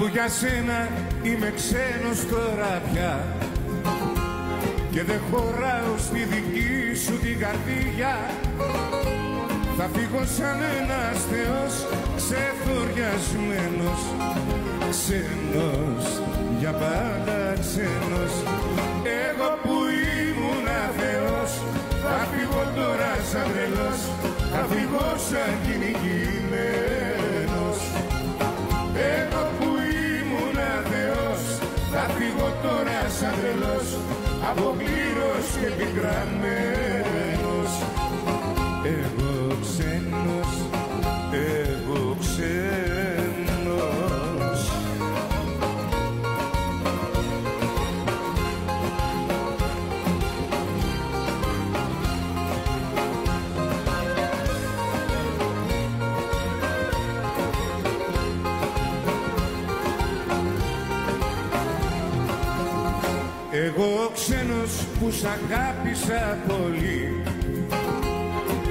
Αφού για σένα είμαι ξένος τώρα πια και δεν χωράω στη δική σου την καρδιά, θα φύγω σαν ένας θεός ξεθοριασμένος, ξένος, για πάντα ξένος. Εγώ που ήμουνα θεός, θα φύγω τώρα σαν τρελός, θα φύγω σαν κυνηγημένος. Εγώ που ήμουνα θεός, θα φύγω τώρα σαν τρελός, αποκλήρος και πικραμένος. Εγώ ξένος, εγώ ξένος. Εγώ ξένος που σ' αγάπησα πολύ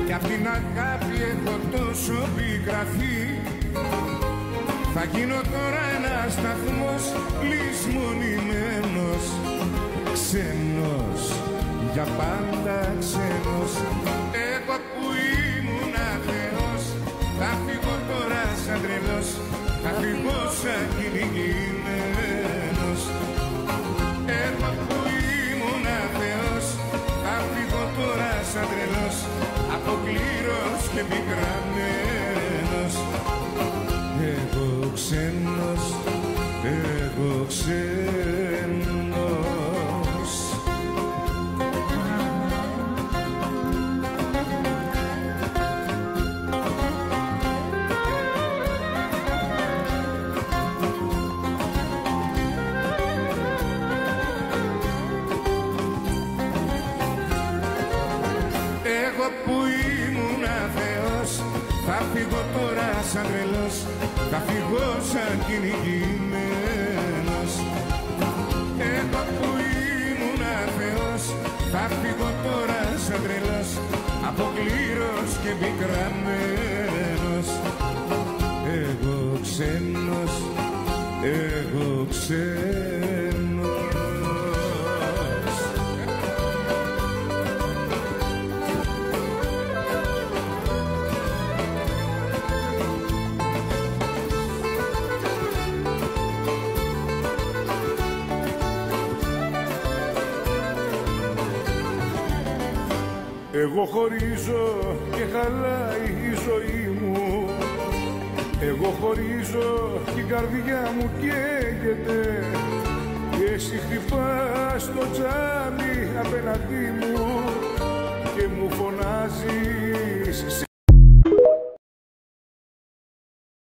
κι απ' την αγάπη έχω τόσο πικραθεί, θα γίνω τώρα ένας σταθμός λησμονημένος, ξένος, για πάντα ξένος. Εγώ που ήμουνα θεός, θα φύγω τώρα σαν τρελός, θα φύγω σαν κυνηγημένος. Εγώ που ήμουνα θεός, θα φύγω τώρα σαν τρελός, αποκλήρος και πικραμένος. Εγώ ξένος, εγώ ξένος. Εγώ που ήμουνα θεός, θα φύγω τώρα σαν τρελός, θα φύγω σαν κυνηγημένος. Εγώ που ήμουνα θεός, θα φύγω τώρα σαν τρελός, αποκλήρος και πικραμένος. Εγώ ξένος, εγώ ξένος. Εγώ χωρίζω και χαλάει η ζωή μου, εγώ χωρίζω και η καρδιά μου καίγεται, και εσύ χτυπάς το τζάμι απέναντί μου και μου φωνάζεις.